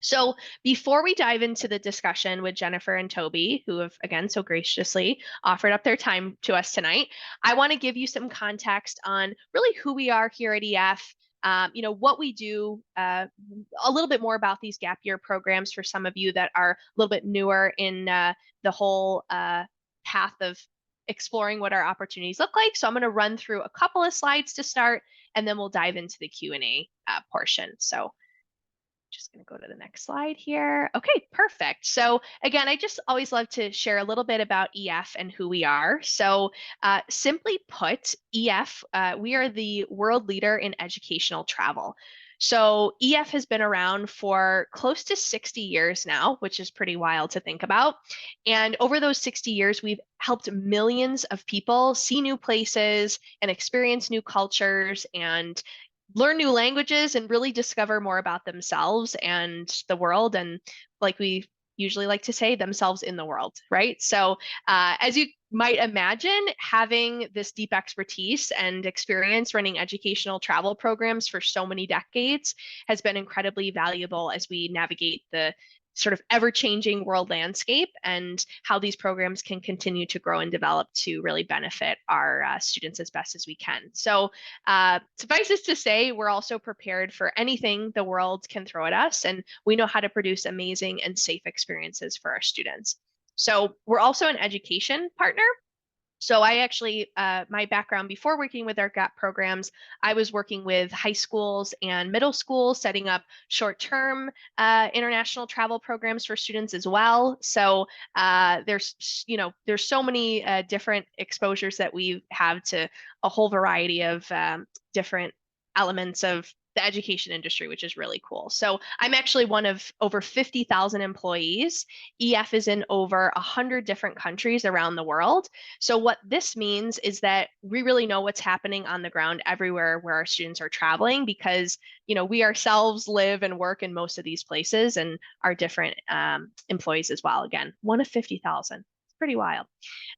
So before we dive into the discussion with Jennifer and Toby, who have again so graciously offered up their time to us tonight, I want to give you some context on really who we are here at EF. What we do, a little bit more about these gap year programs for some of you that are a little bit newer in the whole path of exploring what our opportunities look like. So I'm going to run through a couple of slides to start, and then we'll dive into the Q&A portion. So just going to go to the next slide here. Okay, perfect. So again, I just always love to share a little bit about EF and who we are. So simply put, EF, we are the world leader in educational travel. So EF has been around for close to 60 years now, which is pretty wild to think about. And over those 60 years, we've helped millions of people see new places and experience new cultures and learn new languages and really discover more about themselves and the world. And like we usually like to say, themselves in the world, right? So, as you might imagine, having this deep expertise and experience running educational travel programs for so many decades has been incredibly valuable as we navigate the sort of ever-changing world landscape and how these programs can continue to grow and develop to really benefit our students as best as we can. So suffice it to say, we're also prepared for anything the world can throw at us, and we know how to produce amazing and safe experiences for our students. So we're also an education partner. So I actually, my background before working with our GAP programs, I was working with high schools and middle schools, setting up short-term international travel programs for students as well. So there's so many different exposures that we have to a whole variety of different elements of the education industry, which is really cool. So I'm actually one of over 50,000 employees. EF is in over 100 different countries around the world. So what this means is that we really know what's happening on the ground everywhere where our students are traveling because, we ourselves live and work in most of these places and are different employees as well. Again, one of 50,000. It's pretty wild.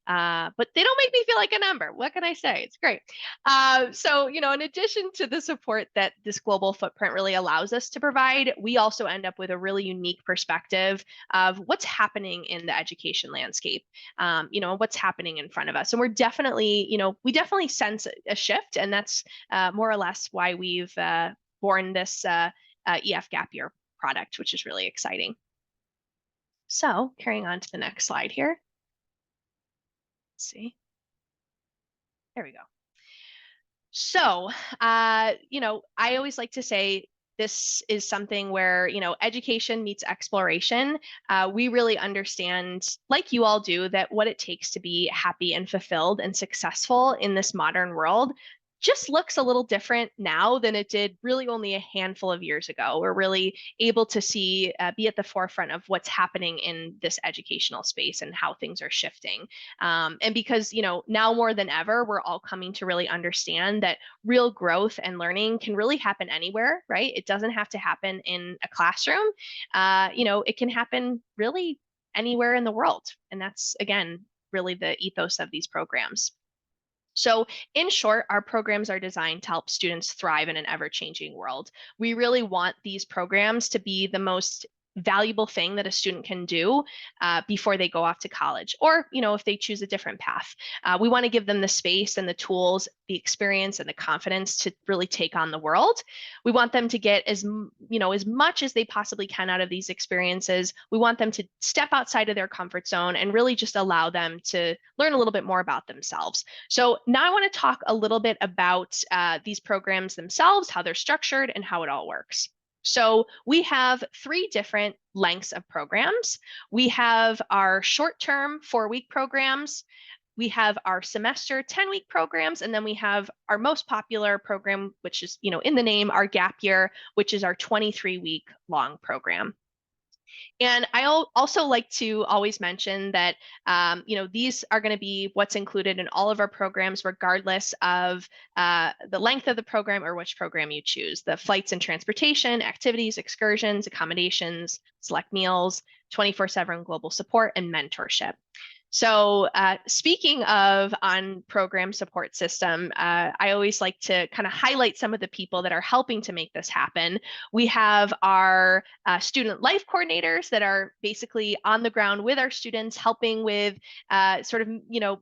But they don't make me feel like a number. What can I say? It's great. So, in addition to the support that this global footprint really allows us to provide, we also end up with a really unique perspective of what's happening in the education landscape, what's happening in front of us. And we're definitely, we definitely sense a shift, and that's more or less why we've born this EF Gap Year product, which is really exciting. So carrying on to the next slide here. See. There we go. So, I always like to say this is something where, education meets exploration. We really understand, like you all do, that what it takes to be happy and fulfilled and successful in this modern world just looks a little different now than it did really only a handful of years ago. We're really able to see, be at the forefront of what's happening in this educational space and how things are shifting. And because, now more than ever, we're all coming to really understand that real growth and learning can really happen anywhere, right? It doesn't have to happen in a classroom. It can happen really anywhere in the world. And that's, again, really the ethos of these programs. So in short, our programs are designed to help students thrive in an ever-changing world. We really want these programs to be the most valuable thing that a student can do before they go off to college, or if they choose a different path. We want to give them the space and the tools, the experience and the confidence to really take on the world. We want them to get as much as they possibly can out of these experiences. We want them to step outside of their comfort zone and really just allow them to learn a little bit more about themselves. So now I want to talk a little bit about these programs themselves, how they're structured and how it all works. So we have 3 different lengths of programs. We have our short-term 4-week programs. We have our semester 10-week programs, and then we have our most popular program, which is, in the name, our gap year, which is our 23-week long program. And I also like to always mention that, these are going to be what's included in all of our programs, regardless of the length of the program or which program you choose. The flights and transportation, activities, excursions, accommodations, select meals, 24/7 global support, and mentorship. So, speaking of on-program support system, I always like to kind of highlight some of the people that are helping to make this happen. We have our student life coordinators that are basically on the ground with our students, helping with sort of,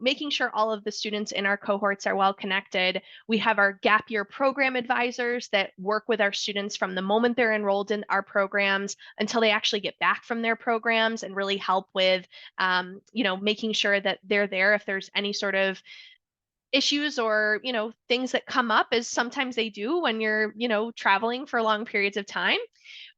making sure all of the students in our cohorts are well connected. We have our gap year program advisors that work with our students from the moment they're enrolled in our programs until they actually get back from their programs and really help with making sure that they're there if there's any sort of issues or things that come up, as sometimes they do when you're traveling for long periods of time.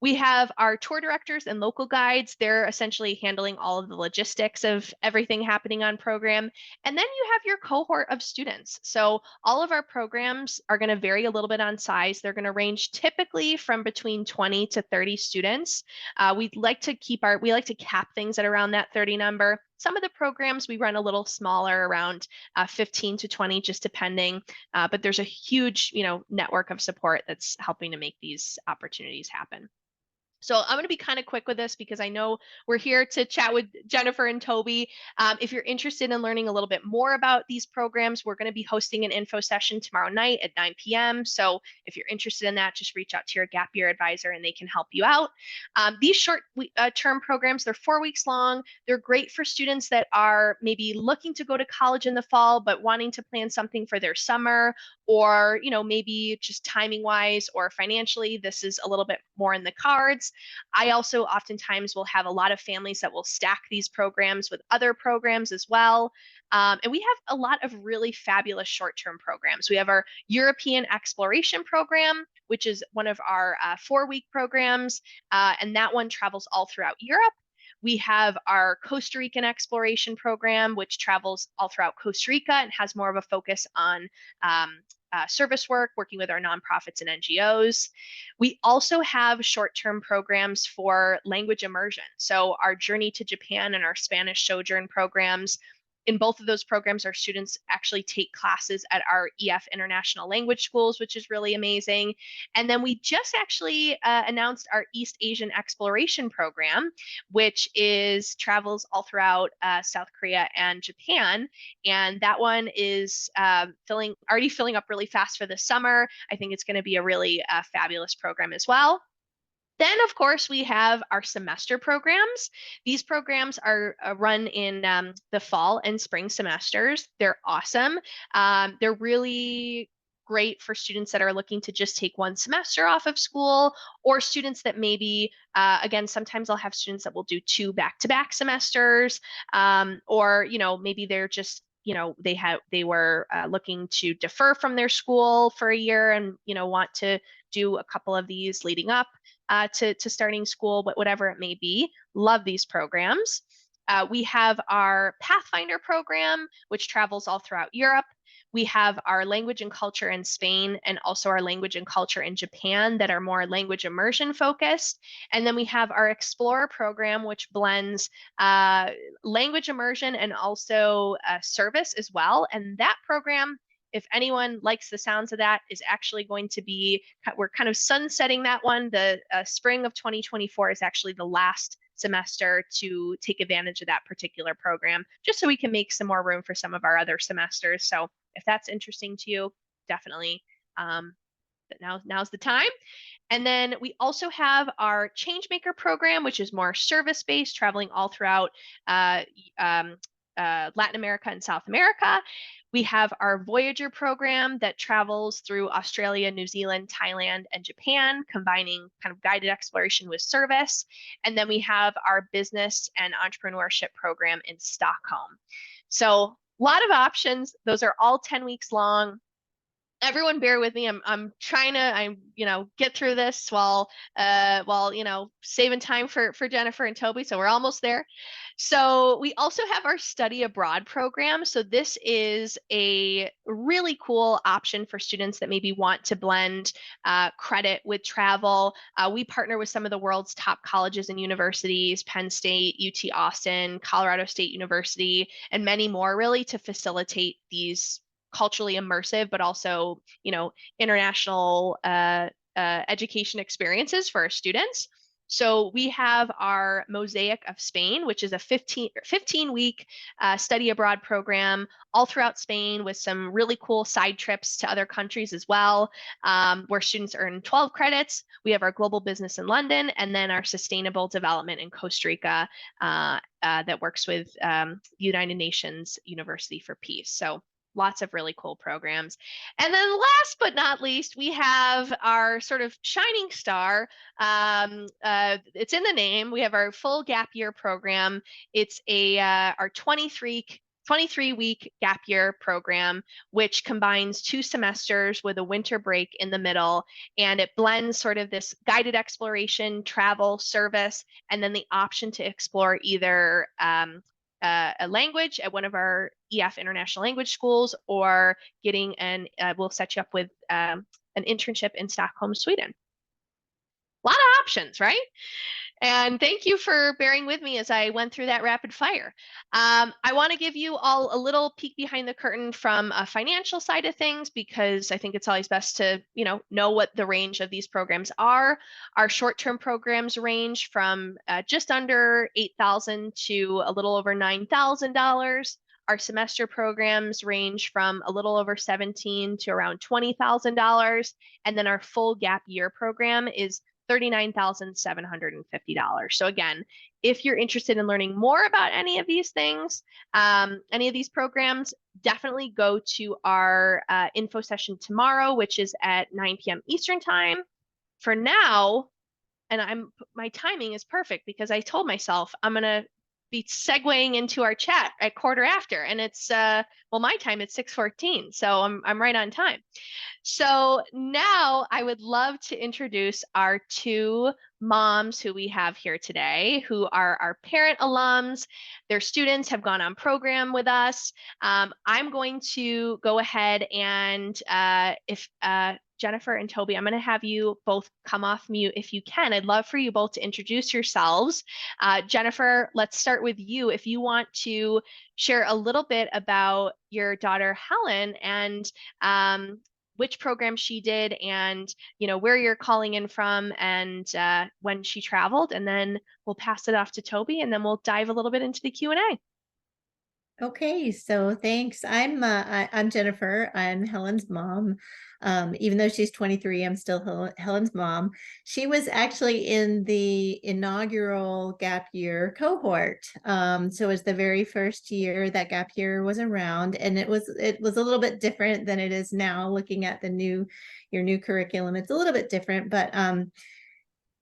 We have our tour directors and local guides. They're essentially handling all of the logistics of everything happening on program. And then you have your cohort of students. So all of our programs are going to vary a little bit on size. They're going to range typically from between 20 to 30 students. We like to cap things at around that 30 number. Some of the programs we run a little smaller, around 15 to 20, just depending. But there's a huge, network of support that's helping to make these opportunities happen. So I'm going to be kind of quick with this because I know we're here to chat with Jennifer and Tobey. If you're interested in learning a little bit more about these programs, we're going to be hosting an info session tomorrow night at 9 p.m. So if you're interested in that, just reach out to your gap year advisor and they can help you out. These short-term programs, they're 4 weeks long. They're great for students that are maybe looking to go to college in the fall, but wanting to plan something for their summer, or maybe just timing wise or financially, this is a little bit more in the cards. I also oftentimes will have a lot of families that will stack these programs with other programs as well. And we have a lot of really fabulous short-term programs. We have our European Exploration Program, which is one of our 4-week programs, and that one travels all throughout Europe. We have our Costa Rican Exploration Program, which travels all throughout Costa Rica and has more of a focus on service work, working with our nonprofits and NGOs. We also have short-term programs for language immersion. So our Journey to Japan and our Spanish Sojourn programs. In both of those programs, our students actually take classes at our EF International Language Schools, which is really amazing. And then we just actually announced our East Asian Exploration Program, which travels all throughout South Korea and Japan. And that one is already filling up really fast for the summer. I think it's going to be a really fabulous program as well. Then, of course, we have our semester programs. These programs are run in the fall and spring semesters. They're awesome. They're really great for students that are looking to just take one semester off of school, or students that maybe, again, sometimes I'll have students that will do 2 back-to-back semesters, or maybe they're just they were looking to defer from their school for a year and want to do a couple of these leading up to starting school, but whatever it may be. Love these programs. We have our Pathfinder program, which travels all throughout Europe. We have our language and culture in Spain, and also our language and culture in Japan that are more language immersion focused. And then we have our Explorer program, which blends language immersion and also service as well. And that program, if anyone likes the sounds of that, is actually going to be, we're kind of sunsetting that one. The spring of 2024 is actually the last semester to take advantage of that particular program, just so we can make some more room for some of our other semesters. So if that's interesting to you, definitely now's the time. And then we also have our Changemaker program, which is more service-based, traveling all throughout Latin America and South America. We have our Voyager program that travels through Australia, New Zealand, Thailand, and Japan, combining kind of guided exploration with service. And then we have our Business and Entrepreneurship program in Stockholm. So a lot of options. Those are all 10 weeks long. Everyone bear with me. I'm trying to get through this while saving time for Jennifer and Tobey. So we're almost there. So we also have our study abroad program. So this is a really cool option for students that maybe want to blend credit with travel. We partner with some of the world's top colleges and universities, Penn State, UT Austin, Colorado State University, and many more, really, to facilitate these culturally immersive, but also, international education experiences for our students. So we have our Mosaic of Spain, which is a 15-week study abroad program all throughout Spain with some really cool side trips to other countries as well, where students earn 12 credits. We have our Global Business in London, and then our Sustainable Development in Costa Rica that works with United Nations University for Peace. So lots of really cool programs. And then last but not least, we have our sort of shining star. It's in the name. We have our full gap year program. It's our 23-week gap year program, which combines 2 semesters with a winter break in the middle. And it blends sort of this guided exploration, travel, service, and then the option to explore either a language at one of our EF international language schools, or getting we'll set you up with an internship in Stockholm, Sweden. A lot of options, right? And thank you for bearing with me as I went through that rapid fire. I want to give you all a little peek behind the curtain from a financial side of things, because I think it's always best to, know what the range of these programs are. Our short-term programs range from just under $8,000 to a little over $9,000. Our semester programs range from a little over $17,000 to around $20,000. And then our full gap year program is $39,750. So again, if you're interested in learning more about any of these things, any of these programs, definitely go to our info session tomorrow, which is at 9 p.m. Eastern time. For now, and my timing is perfect because I told myself I'm gonna be segueing into our chat at quarter after, and it's my time it's 6:14, so I'm right on time. So now I would love to introduce our 2 moms who we have here today, who are our parent alums. Their students have gone on program with us. I'm going to go ahead and if Jennifer and Tobey, I'm going to have you both come off mute if you can. I'd love for you both to introduce yourselves. Jennifer, let's start with you. If you want to share a little bit about your daughter, Helen, and which program she did, and where you're calling in from, and when she traveled, and then we'll pass it off to Tobey, and then we'll dive a little bit into the Q&A. Okay, so thanks. I'm Jennifer. I'm Helen's mom. Even though she's 23, I'm still Helen's mom. She was actually in the inaugural gap year cohort. So it was the very first year that gap year was around, and it was a little bit different than it is now. Looking at your new curriculum, it's a little bit different, but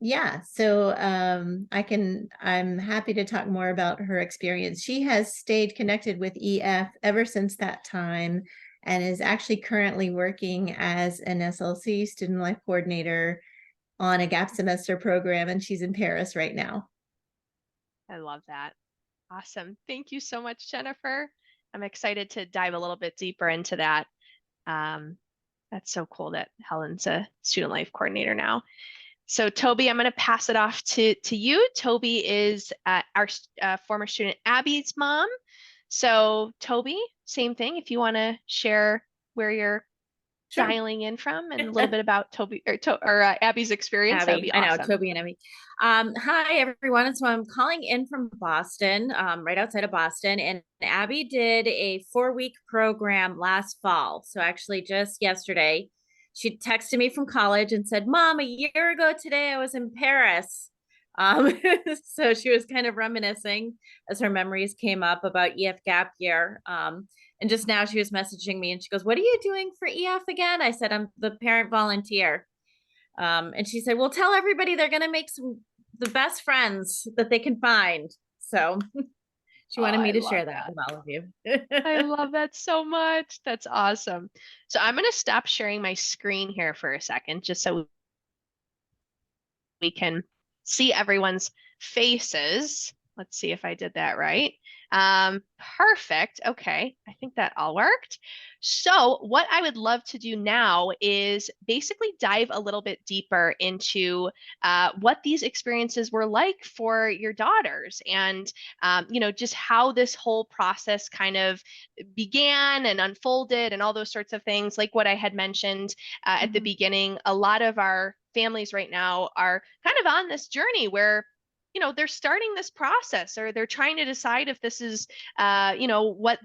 yeah, so I'm happy to talk more about her experience. She has stayed connected with EF ever since that time, and is actually currently working as an SLC, student life coordinator, on a gap semester program, and she's in Paris right now. I love that. Awesome. Thank you so much, Jennifer. I'm excited to dive a little bit deeper into that. That's so cool that Helen's a student life coordinator now. So Tobey, I'm going to pass it off to you. Tobey is our former student Abby's mom. So Tobey, same thing. If you want to share where you're Sure. dialing in from and a little bit about Tobey or Abby's experience, that would be awesome. I know, Tobey and Abby. Hi, everyone. So I'm calling in from Boston, right outside of Boston. And Abby did a 4-week program last fall. So actually just yesterday, she texted me from college and said, "Mom, a year ago today, I was in Paris." So she was kind of reminiscing as her memories came up about EF gap year. And just now she was messaging me and she goes, "What are you doing for EF again?" I said, "I'm the parent volunteer." And she said, "Well, tell everybody they're going to make the best friends that they can find." So she wanted me to share that with all of you. I love that so much. That's awesome. So I'm going to stop sharing my screen here for a second, just so we can see everyone's faces. Let's see if I did that right. Perfect. Okay. I think that all worked. So what I would love to do now is basically dive a little bit deeper into what these experiences were like for your daughters, and just how this whole process kind of began and unfolded and all those sorts of things. Like what I had mentioned at the beginning, a lot of our families right now are kind of on this journey where, they're starting this process, or they're trying to decide if this is, what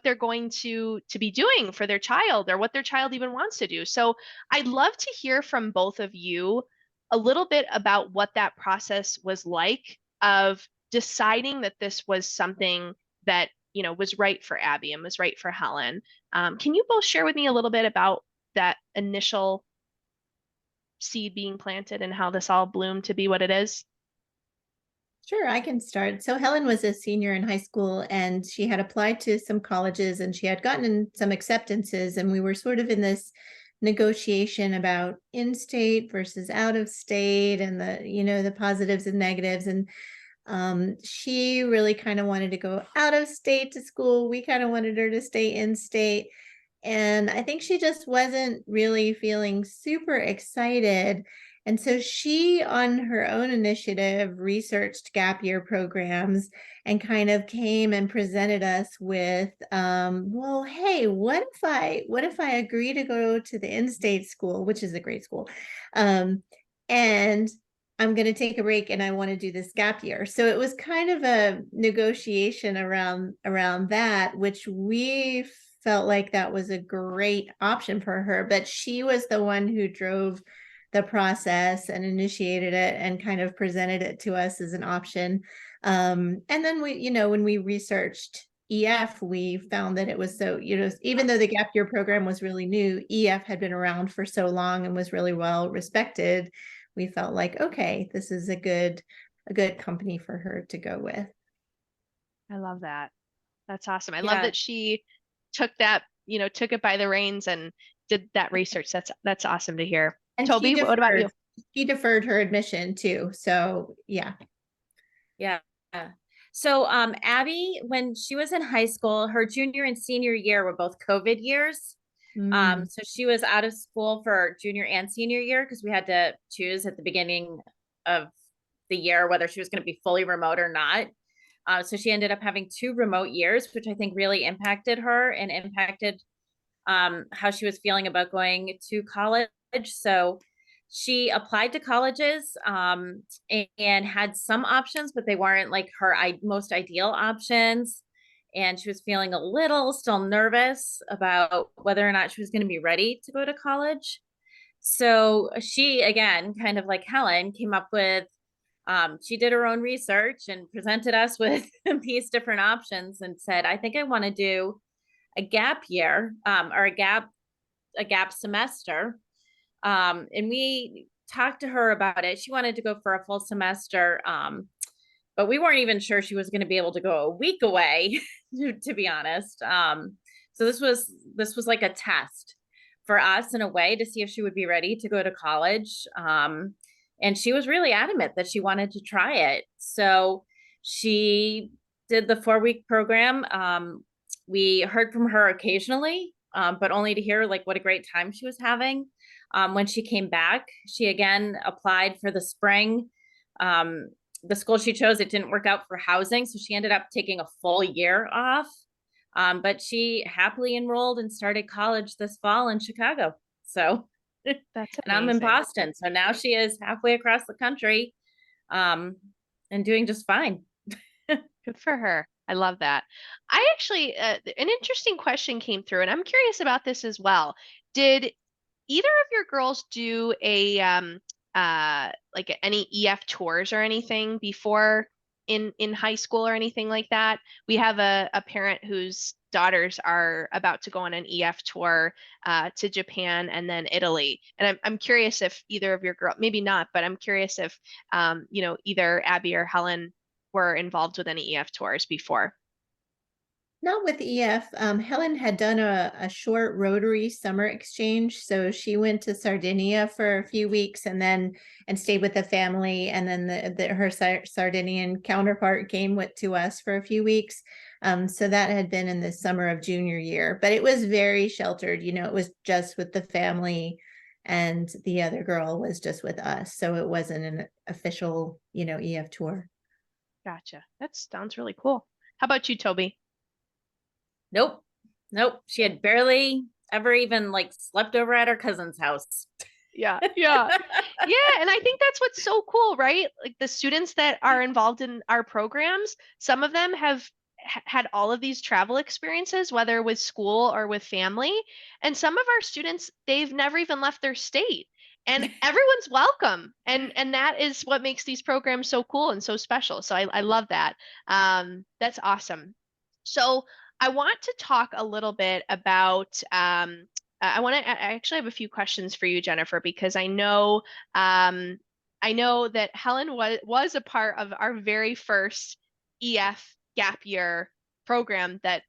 they're going to be doing for their child, or what their child even wants to do. So I'd love to hear from both of you a little bit about what that process was like of deciding that this was something that, was right for Abby and was right for Helen. Can you both share with me a little bit about that initial seed being planted and how this all bloomed to be what it is? Sure, I can start. So Helen was a senior in high school, and she had applied to some colleges, and she had gotten some acceptances, and we were sort of in this negotiation about in-state versus out of state, and the positives and negatives. And she really kind of wanted to go out of state to school. We kind of wanted her to stay in state. And I think she just wasn't really feeling super excited. And so she, on her own initiative, researched gap year programs and kind of came and presented us with, well, hey, what if I agree to go to the in-state school, which is a great school, and I'm going to take a break and I want to do this gap year. So it was kind of a negotiation around that, which we felt like that was a great option for her. But she was the one who drove the process and initiated it and kind of presented it to us as an option. And then when we researched EF, we found that it was so, even though the gap year program was really new, EF had been around for so long and was really well respected. We felt like, okay, this is a good company for her to go with. I love that. That's awesome. I love Yeah. that she took took it by the reins and did that research. That's awesome to hear. And Tobey, what about you? She deferred her admission too. So yeah. Yeah. So Abby, when she was in high school, her junior and senior year were both COVID years. So she was out of school for junior and senior year because we had to choose at the beginning of the year whether she was going to be fully remote or not. So she ended up having 2 remote years, which I think really impacted her and impacted how she was feeling about going to college. So she applied to colleges and had some options, but they weren't like her most ideal options. And she was feeling a little still nervous about whether or not she was going to be ready to go to college. So she, again, kind of like Helen, came up with, she did her own research and presented us with these different options and said, I think I want to do a gap year or a gap semester. And we talked to her about it. She wanted to go for a full semester. But we weren't even sure she was going to be able to go a week away, to be honest. So this was like a test for us in a way to see if she would be ready to go to college. And she was really adamant that she wanted to try it. So she did the 4-week program. We heard from her occasionally, but only to hear like what a great time she was having. When she came back, she again applied for the spring. The school she chose, it didn't work out for housing, so she ended up taking a full year off. But she happily enrolled and started college this fall in Chicago. So, That's and I'm in Boston, so now she is halfway across the country, and doing just fine. Good for her. I love that. I actually, an interesting question came through, and I'm curious about this as well. Did either of your girls do a like any EF tours or anything before in high school or anything like that? We have a parent whose daughters are about to go on an EF tour to Japan and then Italy. And I'm curious if either of your girls, maybe not, but I'm curious if either Abby or Helen were involved with any EF tours before. Not with EF. Helen had done a short Rotary summer exchange. So she went to Sardinia for a few weeks and stayed with the family. And then her Sardinian counterpart came to us for a few weeks. So that had been in the summer of junior year, but it was very sheltered. It was just with the family, and the other girl was just with us. So it wasn't an official, EF tour. Gotcha. That sounds really cool. How about you, Tobey? Nope. She had barely ever even like slept over at her cousin's house. Yeah, yeah. Yeah, and I think that's what's so cool, right? Like the students that are involved in our programs, some of them have had all of these travel experiences, whether with school or with family. And some of our students, they've never even left their state. And everyone's welcome. And that is what makes these programs so cool and so special. So I love that. That's awesome. So I want to talk a little bit about I want to. I actually have a few questions for you, Jennifer, because I know that Helen was a part of our very first EF gap year program that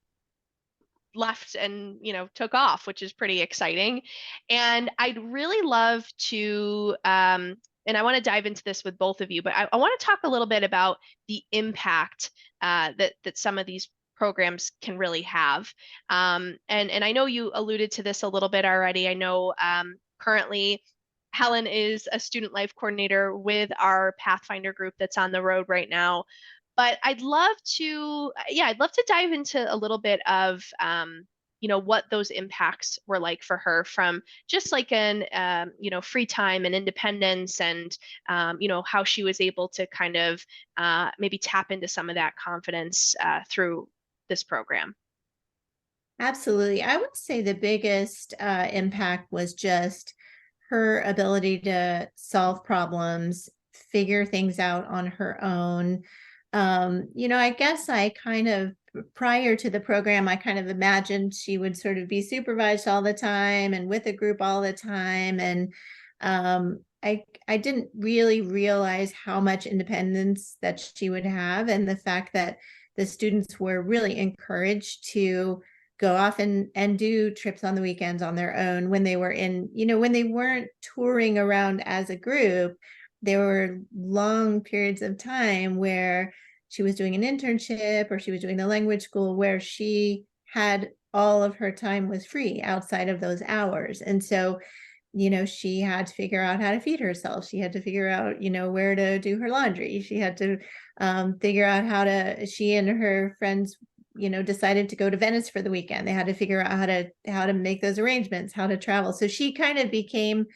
left and took off, which is pretty exciting. And I'd really love to. And I want to dive into this with both of you, but I want to talk a little bit about the impact that some of these programs can really have. And I know you alluded to this a little bit already. I know currently Helen is a student life coordinator with our Pathfinder group that's on the road right now. But I'd love to dive into a little bit of, what those impacts were like for her from just like free time and independence and, how she was able to kind of maybe tap into some of that confidence through this program. Absolutely. I would say the biggest impact was just her ability to solve problems, figure things out on her own. I guess I kind of, prior to the program, I kind of imagined she would sort of be supervised all the time and with a group all the time. And I didn't really realize how much independence that she would have, and the fact that the students were really encouraged to go off and do trips on the weekends on their own when they were when they weren't touring around as a group. There were long periods of time where she was doing an internship or she was doing the language school where she had all of her time was free outside of those hours. And so, she had to figure out how to feed herself. She had to figure out, where to do her laundry. She had to figure out she and her friends decided to go to Venice for the weekend. They had to figure out how to make those arrangements, how to travel. So she kind of became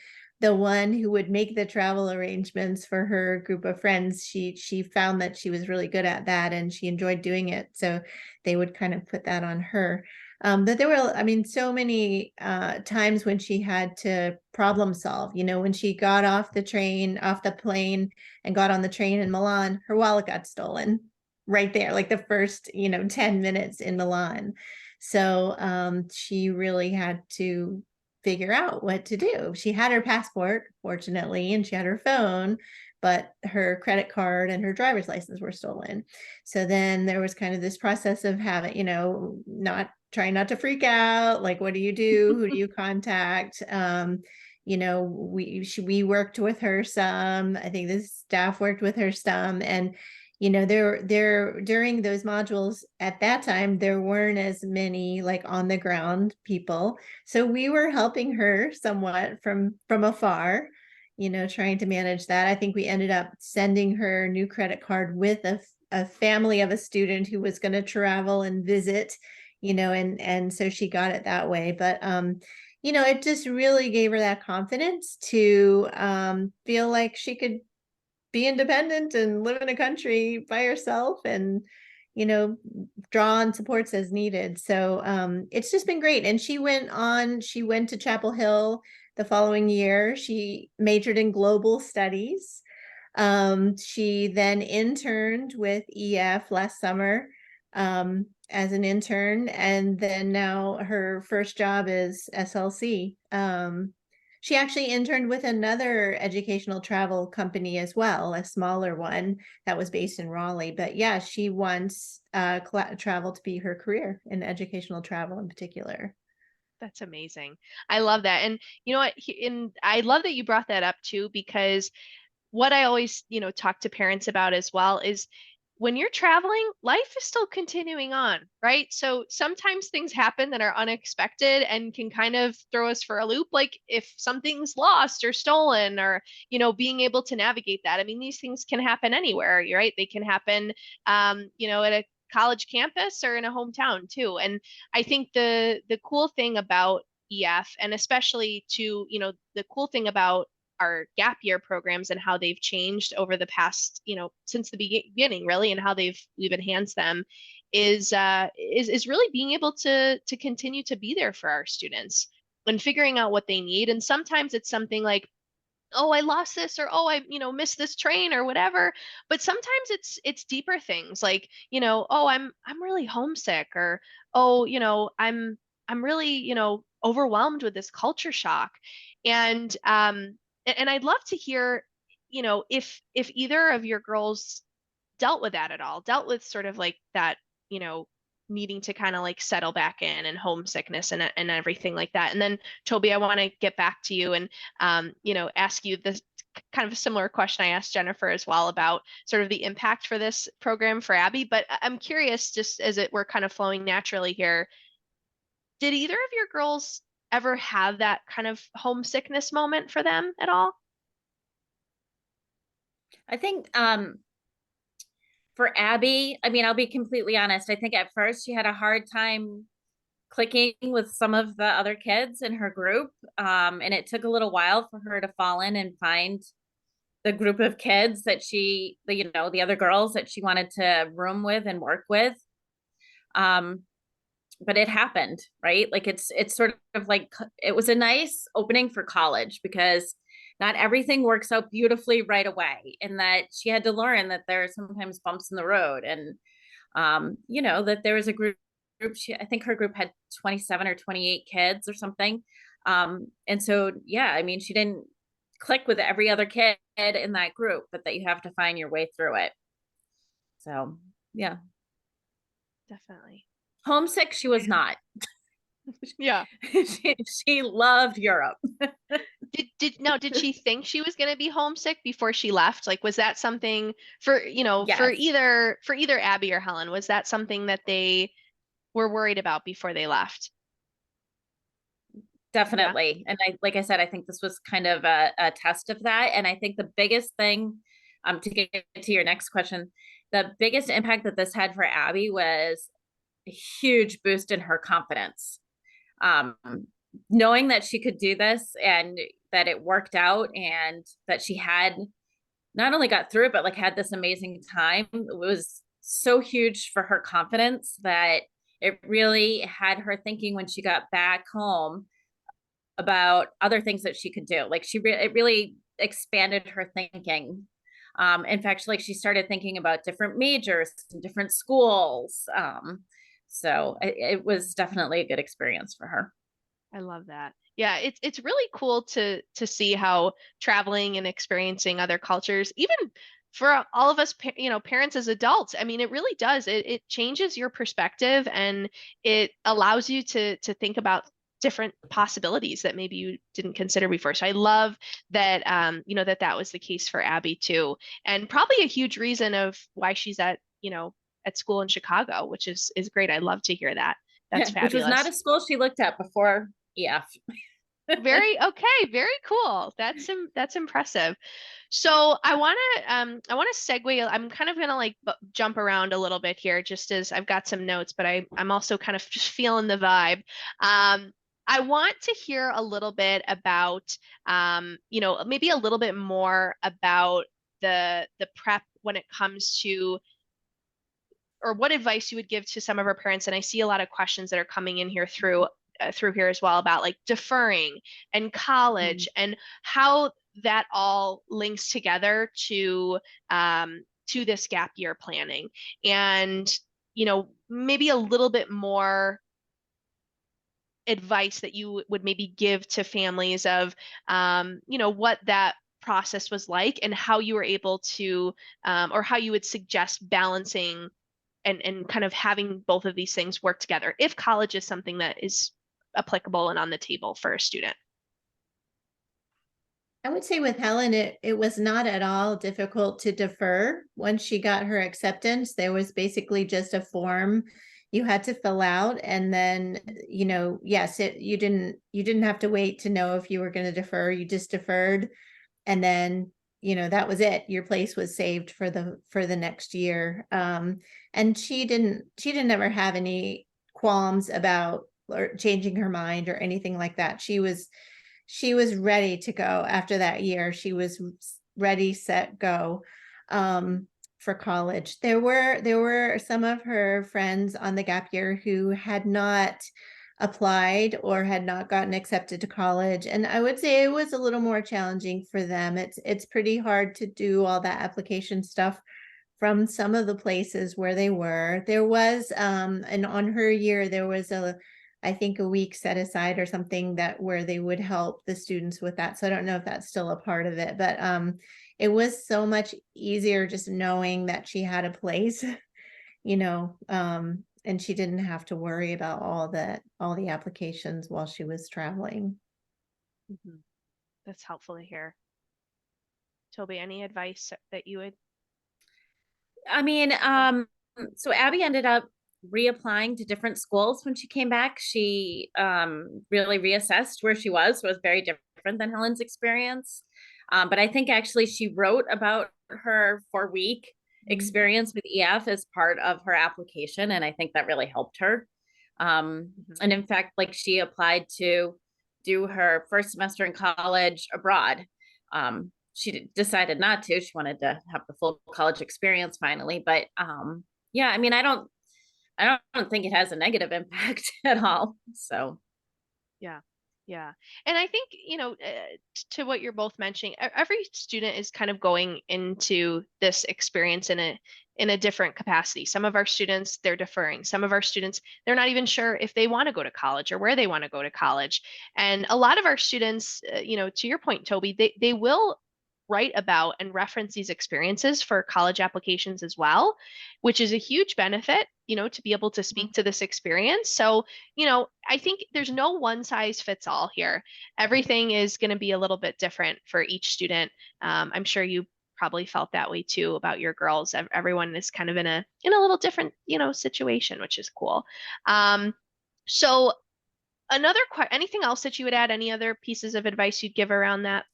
the one who would make the travel arrangements for her group of friends. She found that she was really good at that and she enjoyed doing it. So they would kind of put that on her. But there were, so many times when she had to problem solve. When she got off the plane and got on the train in Milan, her wallet got stolen right there, like the first 10 minutes in Milan. So she really had to figure out what to do. She had her passport, fortunately, and she had her phone, but her credit card and her driver's license were stolen. So then there was kind of this process of having, not trying not to freak out. Like, what do you do? Who do you contact? We worked with her some. I think the staff worked with her some, and there during those modules at that time, there weren't as many like on the ground people. So we were helping her somewhat from afar, trying to manage that. I think we ended up sending her new credit card with a family of a student who was going to travel and visit, and so she got it that way. But it just really gave her that confidence to feel like she could be independent and live in a country by herself and draw on supports as needed. So it's just been great. And she went to Chapel Hill the following year. She majored in global studies. She then interned with EF last summer as an intern, and then now her first job is SLC. She actually interned with another educational travel company as well, a smaller one that was based in Raleigh. But yeah, she wants travel to be her career, in educational travel in particular. That's amazing. I love that. And you know what? And I love that you brought that up too, because what I always, talk to parents about as well is when you're traveling, life is still continuing on, right? So sometimes things happen that are unexpected and can kind of throw us for a loop. Like if something's lost or stolen or, being able to navigate that. I mean, these things can happen anywhere, right? They can happen, at a college campus or in a hometown too. And I think the cool thing about EF, and especially to, the cool thing about our gap year programs and how they've changed over the past, since the beginning, really, and how we've enhanced them is really being able to continue to be there for our students and figuring out what they need. And sometimes it's something like, oh, I lost this, or oh, I, missed this train or whatever. But sometimes it's deeper things like, oh, I'm really homesick, or oh, I'm really, overwhelmed with this culture shock. And and I'd love to hear, if either of your girls dealt with that at all, dealt with sort of like that, you know, needing to kind of like settle back in and homesickness and everything like that. And then Tobey, I want to get back to you and ask you this kind of a similar question I asked Jennifer as well about sort of the impact for this program for Abby. But I'm curious, just as we're kind of flowing naturally here, did either of your girls ever have that kind of homesickness moment for them at all? I think for Abby, I mean, I'll be completely honest. I think at first she had a hard time clicking with some of the other kids in her group. And it took a little while for her to fall in and find the group of kids that the other girls that she wanted to room with and work with. But it happened, right? Like it's sort of like, it was a nice opening for college because not everything works out beautifully right away, and that she had to learn that there are sometimes bumps in the road. And that there was a group, I think her group had 27 or 28 kids or something. And so yeah, I mean, she didn't click with every other kid in that group, but that you have to find your way through it. So yeah, Definitely. homesick she was not. Yeah. she loved Europe. Did she think she was going to be homesick before she left? Like, was that something for, Yes. for either Abby or Helen, was that something that they were worried about before they left? Definitely. Yeah. And like I said, I think this was kind of a test of that. And I think the biggest thing, to get to your next question, the biggest impact that this had for Abby was a huge boost in her confidence. Knowing that she could do this and that it worked out and that she had not only got through it, but like had this amazing time, it was so huge for her confidence that it really had her thinking when she got back home about other things that she could do. Like it really expanded her thinking. In fact, like she started thinking about different majors and different schools. So it was definitely a good experience for her. I love that. Yeah, it's really cool to see how traveling and experiencing other cultures, even for all of us, parents as adults, I mean, it really does. It changes your perspective, and it allows you to think about different possibilities that maybe you didn't consider before. So I love that, that was the case for Abby too, and probably a huge reason of why she's at school in Chicago, which is great. I love to hear that. That's fabulous. Which was not a school she looked at before. Yeah. Very cool. That's impressive. So I want to segue. I'm kind of gonna like jump around a little bit here, just as I've got some notes, but I'm also kind of just feeling the vibe. I want to hear a little bit about, maybe a little bit more about the prep when it comes to, or what advice you would give to some of our parents. And I see a lot of questions that are coming in here through here as well about like deferring and college and how that all links together to this gap year planning, and maybe a little bit more advice that you would maybe give to families of what that process was like and how you were able to or how you would suggest balancing and kind of having both of these things work together if college is something that is applicable and on the table for a student. I would say with Helen, it was not at all difficult to defer. Once she got her acceptance, there was basically just a form you had to fill out. And then, yes, you didn't have to wait to know if you were going to defer. You just deferred. And then, that was it. Your place was saved for the next year. And she didn't ever have any qualms about or changing her mind or anything like that. She was ready to go after that year. She was ready, set, go for college. There were some of her friends on the gap year who had not applied or had not gotten accepted to college, and I would say it was a little more challenging for them. It's pretty hard to do all that application stuff from some of the places where they were. There was and on her year there was I think a week set aside or something that where they would help the students with that. So I don't know if that's still a part of it, but it was so much easier just knowing that she had a place, you know, and she didn't have to worry about all the applications while she was traveling. Mhm. That's helpful to hear. Toby, any advice that you would? I mean, so Abby ended up reapplying to different schools when she came back. She really reassessed where she was. So it was very different than Helen's experience. But I think actually she wrote about her 4-week experience with EF as part of her application. And I think that really helped her. And in fact, like she applied to do her first semester in college abroad. She decided not to. She wanted to have the full college experience finally. But yeah, I mean, I don't think it has a negative impact at all. So Yeah. Yeah. And I think, to what you're both mentioning, every student is kind of going into this experience in a different capacity. Some of our students, they're deferring. Some of our students, they're not even sure if they want to go to college or where they want to go to college. And a lot of our students, to your point, Toby, they will write about and reference these experiences for college applications as well, which is a huge benefit, to be able to speak to this experience. So, I think there's no one size fits all here. Everything is going to be a little bit different for each student. I'm sure you probably felt that way too about your girls. Everyone is kind of in a little different, situation, which is cool. So anything else that you would add? Any other pieces of advice you'd give around that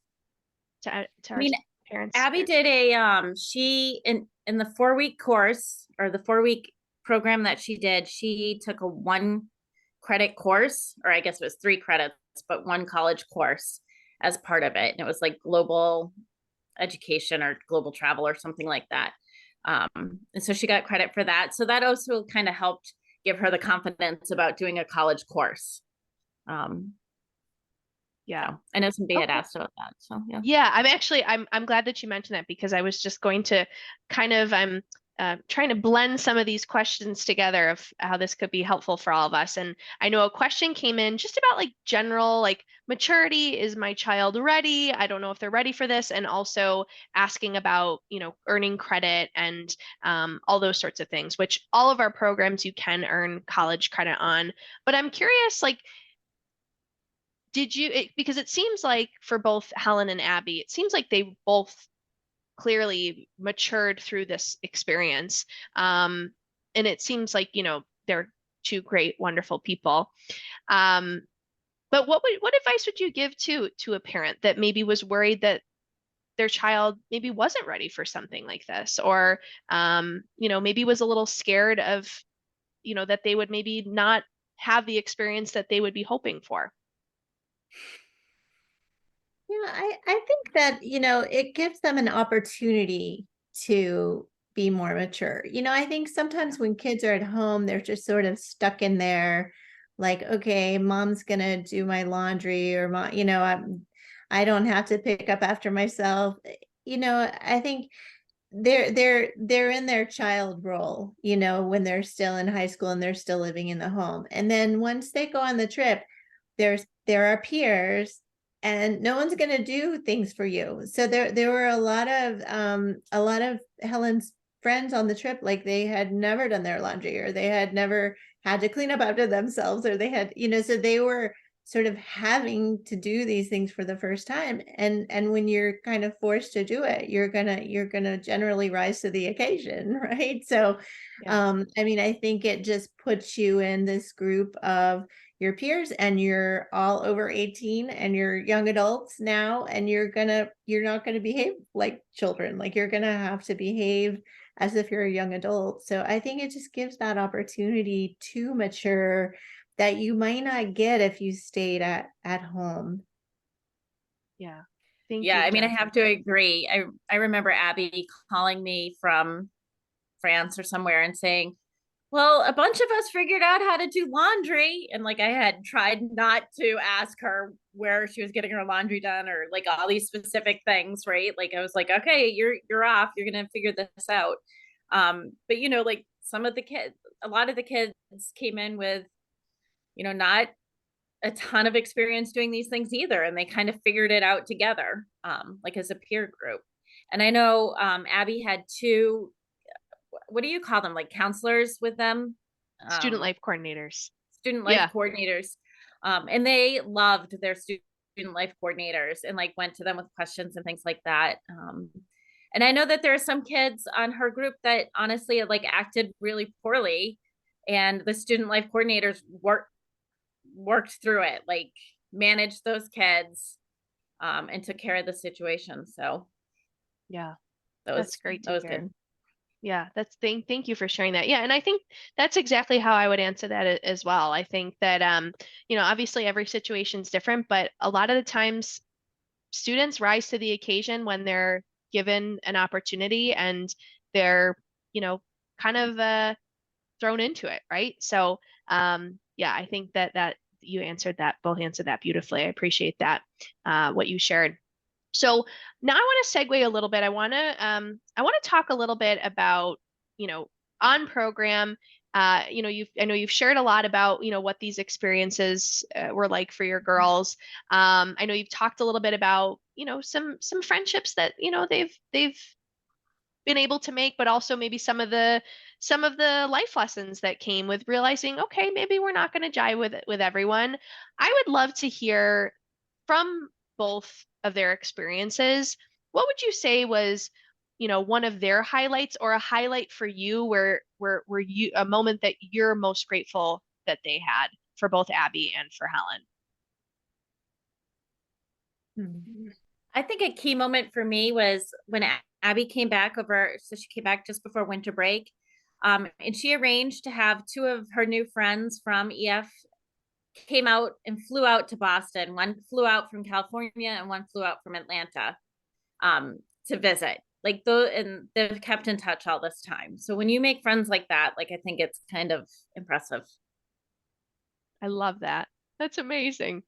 to I our mean, parents? Abby did she in the 4-week course or the 4-week program that she did, she took a 1-credit course, or I guess it was 3 credits, but 1 college course as part of it. And it was like global education or global travel or something like that. And so she got credit for that. So that also kind of helped give her the confidence about doing a college course. Yeah. So I know somebody had Okay. asked about that. So yeah. Yeah, I'm glad that you mentioned that, because I was just going to I'm trying to blend some of these questions together of how this could be helpful for all of us. And I know a question came in just about like general, like maturity. Is my child ready? I don't know if they're ready for this. And also asking about, earning credit and all those sorts of things, which all of our programs you can earn college credit on. But I'm curious, like, because it seems like for both Helen and Abby, it seems like they both clearly matured through this experience. And it seems like, they're two great, wonderful people. Um, but what advice would you give to a parent that maybe was worried that their child maybe wasn't ready for something like this, or maybe was a little scared of, that they would maybe not have the experience that they would be hoping for? Yeah, I think that, it gives them an opportunity to be more mature. I think sometimes when kids are at home, they're just sort of stuck in there, like, okay, mom's gonna do my laundry, or mom, I don't have to pick up after myself. I think they're in their child role, when they're still in high school and they're still living in the home. And then once they go on the trip, there are peers, and no one's going to do things for you. So there were a lot of Helen's friends on the trip, like they had never done their laundry, or they had never had to clean up after themselves, or they had, so they were sort of having to do these things for the first time. And when you're kind of forced to do it, you're gonna generally rise to the occasion, right? So Yeah. I mean, I think it just puts you in this group of your peers, and you're all over 18 and you're young adults now, and you're not gonna behave like children. Like, you're gonna have to behave as if you're a young adult. So I think it just gives that opportunity to mature that you might not get if you stayed at home. Yeah. Thank Yeah, you, I mean, I Jennifer. have to agree. I remember Abby calling me from France or somewhere and saying, well, a bunch of us figured out how to do laundry. And like I had tried not to ask her where she was getting her laundry done or like all these specific things, right? Like I was like, okay, you're off. You're gonna figure this out. But you know, like some of the kids, a lot of the kids came in with, you know, not a ton of experience doing these things either. And they kind of figured it out together, like as a peer group. And I know Abby had two, what do you call them? Like counselors with them? Student Like life coordinators. student life Yeah. coordinators. And they loved their student life coordinators and like went to them with questions and things like that. And I know that there are some kids on her group that honestly like acted really poorly, and the student life coordinators worked through it, like managed those kids, and took care of the situation. So Yeah. that That's was great that to was hear. good. Yeah, thank you for sharing that. Yeah, and I think that's exactly how I would answer that as well. I think that obviously every situation's different, but a lot of the times students rise to the occasion when they're given an opportunity and they're, you know, kind of thrown into it, right? So, yeah, I think that you both answered that beautifully. I appreciate that, what you shared. So now I want to segue a little bit. I want to talk a little bit about, you know, on program. I know you've shared a lot about, what these experiences were like for your girls. I know you've talked a little bit about, some friendships that, they've been able to make, but also maybe some of the life lessons that came with realizing, okay, maybe we're not going to jive with everyone. I would love to hear from both of their experiences. What would you say was, one of their highlights or a highlight for you where you a moment that you're most grateful that they had for both Abby and for Helen? Hmm. I think a key moment for me was when Abby came back over. So she came back just before winter break. And she arranged to have two of her new friends from EF came out and flew out to Boston. One flew out from California and one flew out from Atlanta, to visit. And they've kept in touch all this time. So when you make friends like that, like I think it's kind of impressive. I love that. That's amazing.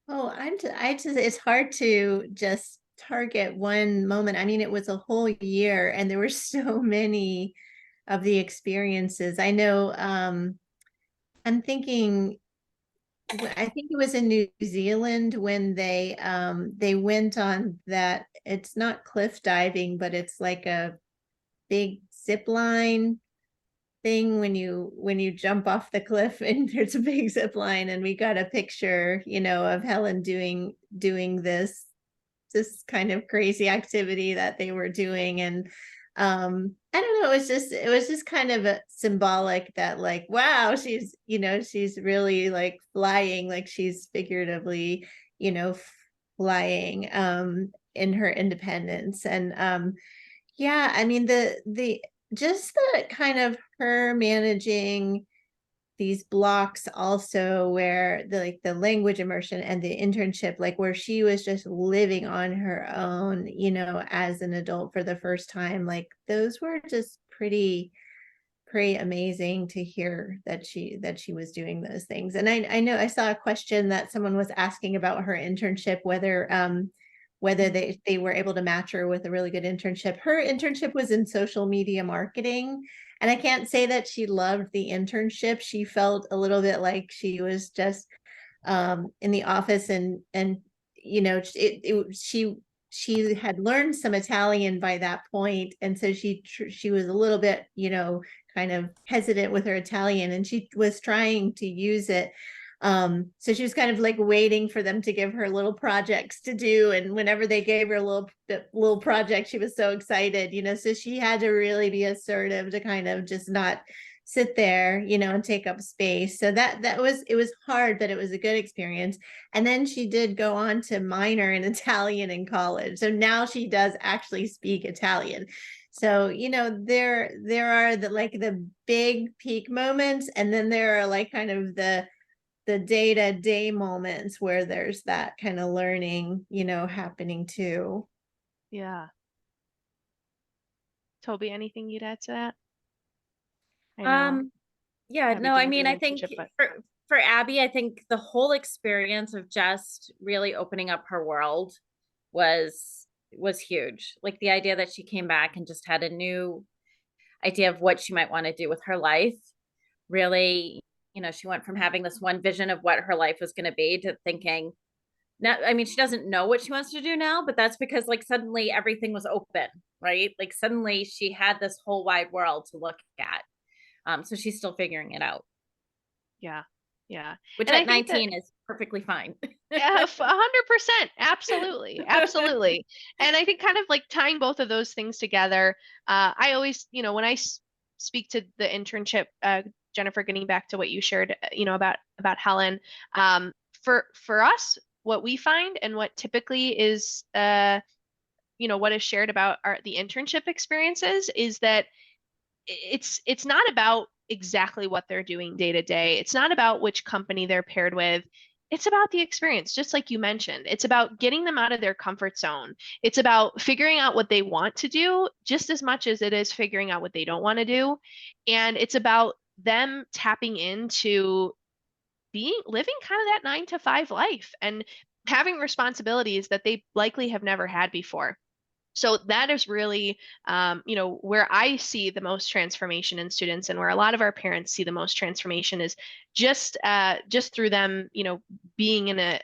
Oh, it's hard to just target one moment. I mean, it was a whole year and there were so many of the experiences. I know, I'm thinking, I think it was in New Zealand when they went on that, it's not cliff diving, but it's like a big zip line thing when you jump off the cliff and there's a big zip line, and we got a picture, of Helen doing this kind of crazy activity that they were doing. And I don't know, it was just kind of symbolic that, like, wow, she's really like flying, like she's figuratively, flying in her independence. And yeah, I mean, the just the kind of her managing these blocks also, where the language immersion and the internship, like where she was just living on her own, as an adult for the first time, like those were just pretty amazing to hear that she was doing those things. And I know I saw a question that someone was asking about her internship, whether they were able to match her with a really good internship. Her internship was in social media marketing. And I can't say that she loved the internship. She felt a little bit like she was just in the office, and she had learned some Italian by that point, and so she was a little bit, kind of hesitant with her Italian, and she was trying to use it. So she was kind of like waiting for them to give her little projects to do, and whenever they gave her a little project, she was so excited, so she had to really be assertive to kind of just not sit there, and take up space. So it was hard, but it was a good experience. And then she did go on to minor in Italian in college. So now she does actually speak Italian. So, there are the big peak moments, and then there are like kind of the day-to-day moments where there's that kind of learning, happening too. Yeah. Toby, anything you'd add to that? I know Um, yeah, Abby no, I didn't do mean, an I think internship, but for Abby, I think the whole experience of just really opening up her world was huge. Like the idea that she came back and just had a new idea of what she might want to do with her life. Really, she went from having this one vision of what her life was going to be to thinking, now, I mean, she doesn't know what she wants to do now, but that's because like suddenly everything was open, right? Like suddenly she had this whole wide world to look at. So she's still figuring it out, yeah, yeah. which And I at think that 19 is perfectly fine. yeah, 100%. Absolutely. Absolutely. And I think kind of like tying both of those things together, I always, when I speak to the internship, Jennifer, getting back to what you shared, about Helen, for us, what we find and what typically is, what is shared about the internship experiences is that it's not about exactly what they're doing day to day. It's not about which company they're paired with. It's about the experience, just like you mentioned. It's about getting them out of their comfort zone. It's about figuring out what they want to do just as much as it is figuring out what they don't want to do. And it's about them tapping into living kind of that 9 to 5 life and having responsibilities that they likely have never had before. So that is really, where I see the most transformation in students, and where a lot of our parents see the most transformation is just through them, being in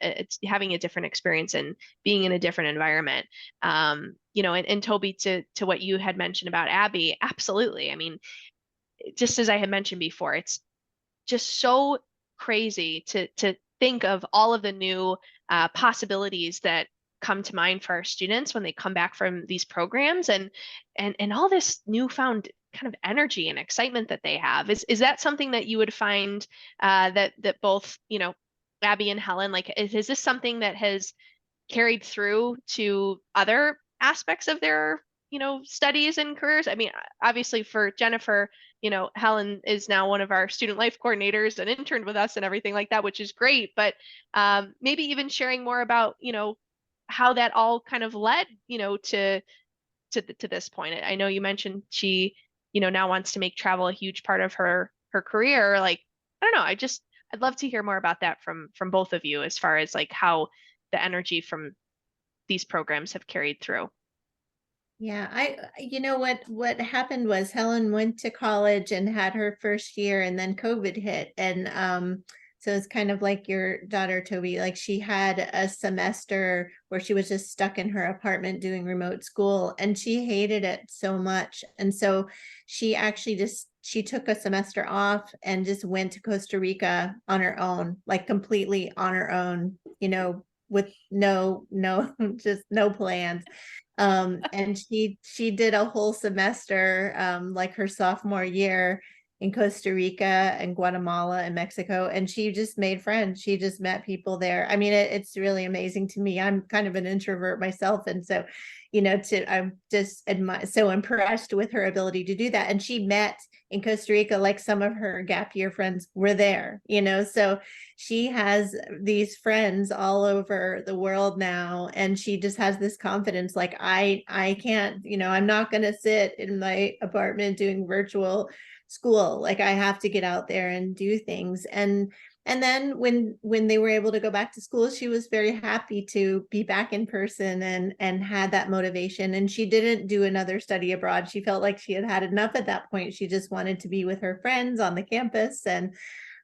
having a different experience and being in a different environment. And Toby, to what you had mentioned about Abby, absolutely. I mean, just as I had mentioned before, it's just so crazy to think of all of the new possibilities that come to mind for our students when they come back from these programs, and all this newfound kind of energy and excitement that they have. Is that something that you would find that both Abby and Helen, like, is this something that has carried through to other aspects of their studies and careers? I mean, obviously for Jennifer, Helen is now one of our student life coordinators and interned with us and everything like that, which is great. But maybe even sharing more about how that all kind of led to this point. I know you mentioned she now wants to make travel a huge part of her career. Like, I don't know, I'd love to hear more about that from both of you, as far as like how the energy from these programs have carried through. Yeah, what happened was Helen went to college and had her first year, and then COVID hit. And so it's kind of like your daughter, Toby, like she had a semester where she was just stuck in her apartment doing remote school, and she hated it so much. And so she took a semester off and just went to Costa Rica on her own, like completely on her own, with no just no plans. And she did a whole semester, like her sophomore year, in Costa Rica and Guatemala and Mexico, and she just made friends. She just met people there. I mean, it's really amazing to me. I'm kind of an introvert myself, and so I'm just so impressed with her ability to do that. And she met in Costa Rica, like some of her gap year friends were there, so she has these friends all over the world now, and she just has this confidence, like, I can't, I'm not going to sit in my apartment doing virtual school. Like, I have to get out there and do things. And then when they were able to go back to school, she was very happy to be back in person, and had that motivation. And she didn't do another study abroad. She felt like she had had enough at that point. She just wanted to be with her friends on the campus. And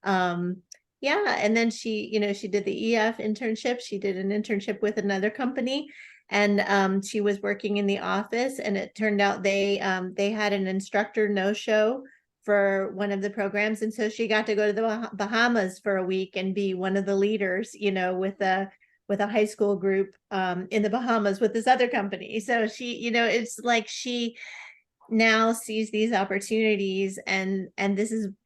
yeah, and then she did the EF internship. She did an internship with another company, and she was working in the office. And it turned out they had an instructor no-show for one of the programs, and so she got to go to the Bahamas for a week and be one of the leaders, with a high school group in the Bahamas with this other company. So it's like she now sees these opportunities, and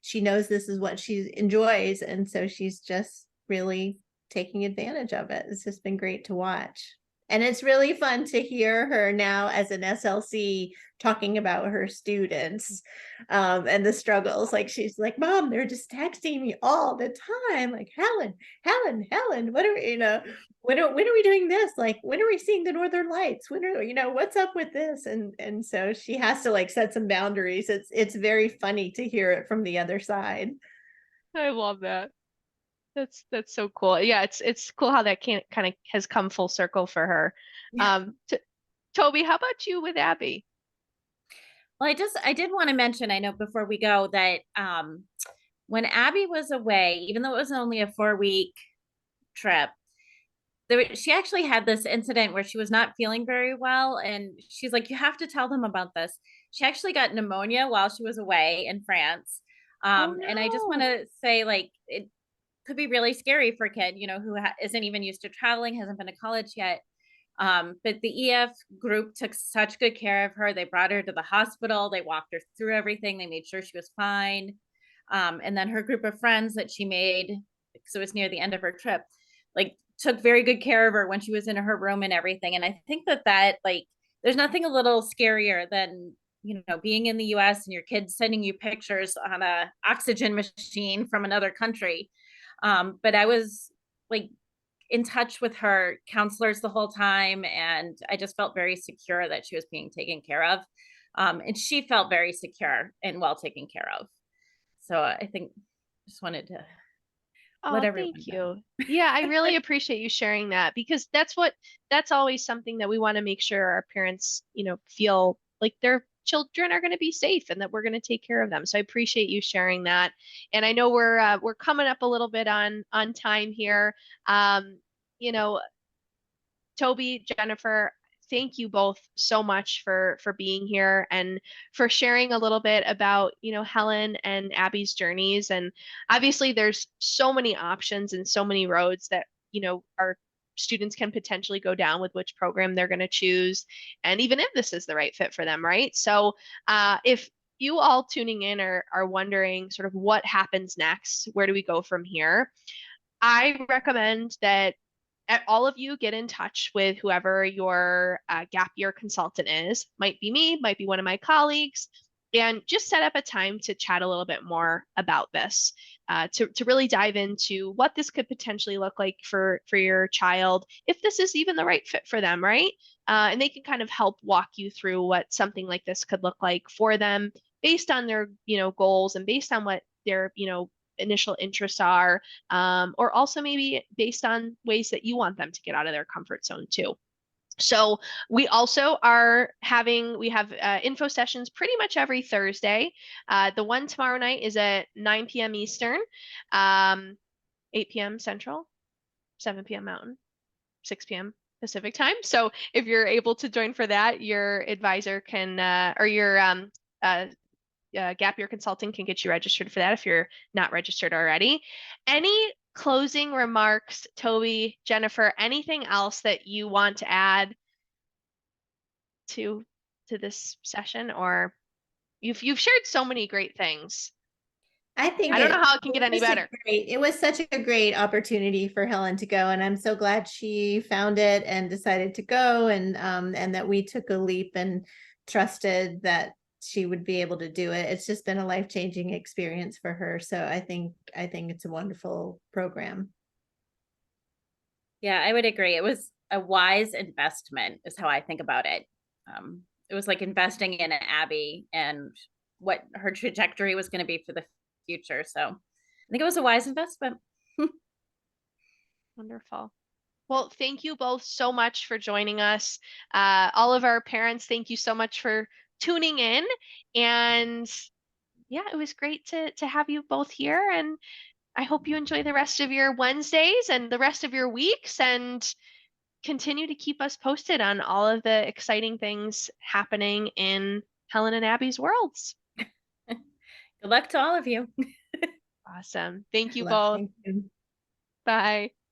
she knows this is what she enjoys, and so she's just really taking advantage of it. It's just been great to watch. And it's really fun to hear her now as an SLC talking about her students and the struggles. Like she's like, Mom, they're just texting me all the time. Like, Helen, what are we, when are we doing this? Like, when are we seeing the Northern Lights? When are, what's up with this? And so she has to like set some boundaries. It's very funny to hear it from the other side. I love that. That's so cool. Yeah, it's cool how that kind of has come full circle for her. Yeah. Toby, how about you with Abby? Well, I did want to mention, I know before we go that when Abby was away, even though it was only a 4-week trip, she actually had this incident where she was not feeling very well, and she's like, you have to tell them about this. She actually got pneumonia while she was away in France. Oh And I just want no. to say, like, it could be really scary for a kid, who isn't even used to traveling, hasn't been to college yet. But the EF group took such good care of her. They brought her to the hospital. They walked her through everything. They made sure she was fine. And then her group of friends that she made, because it was near the end of her trip, like took very good care of her when she was in her room and everything. And I think that like, there's nothing a little scarier than, being in the US and your kids sending you pictures on a oxygen machine from another country. But I was like in touch with her counselors the whole time, and I just felt very secure that she was being taken care of. And she felt very secure and well taken care of. So I think just wanted to let Oh, everyone thank know. you. Yeah, I really appreciate you sharing that because that's always something that we want to make sure our parents, feel like their children are going to be safe and that we're going to take care of them. So I appreciate you sharing that. And I know we're coming up a little bit on time here. You know, Toby, Jennifer, thank you both so much for being here and for sharing a little bit about, Helen and Abby's journeys. And obviously there's so many options and so many roads that, our students can potentially go down with which program they're going to choose. And even if this is the right fit for them, right? So if you all tuning in are wondering sort of what happens next, where do we go from here? I recommend that all of you get in touch with whoever your gap year consultant is. Might be me, might be one of my colleagues, and just set up a time to chat a little bit more about this, to really dive into what this could potentially look like for your child, if this is even the right fit for them, right? And they can kind of help walk you through what something like this could look like for them based on their goals and based on what their initial interests are, or also maybe based on ways that you want them to get out of their comfort zone too. So we also we have info sessions pretty much every Thursday. The one tomorrow night is at 9 p.m. Eastern, 8 p.m. Central, 7 p.m. Mountain, 6 p.m. Pacific time. So if you're able to join for that, your advisor can, or your Gap Year Consulting can get you registered for that if you're not registered already. Any closing remarks, Toby, Jennifer, anything else that you want to add to this session? Or you've shared so many great things. I think I don't know how it can get any better. it was such a great opportunity for Helen to go, and I'm so glad she found it and decided to go, and that we took a leap and trusted that she would be able to do it. It's just been a life-changing experience for her. So I think it's a wonderful program. Yeah, I would agree. It was a wise investment, is how I think about it. It was like investing in Abby and what her trajectory was going to be for the future. So I think it was a wise investment. Wonderful. Well, thank you both so much for joining us. All of our parents, thank you so much for tuning in. And yeah, it was great to have you both here. And I hope you enjoy the rest of your Wednesdays and the rest of your weeks and continue to keep us posted on all of the exciting things happening in Helen and Abby's worlds. Good luck to all of you. Awesome. Thank you Well, both. thank you. Bye.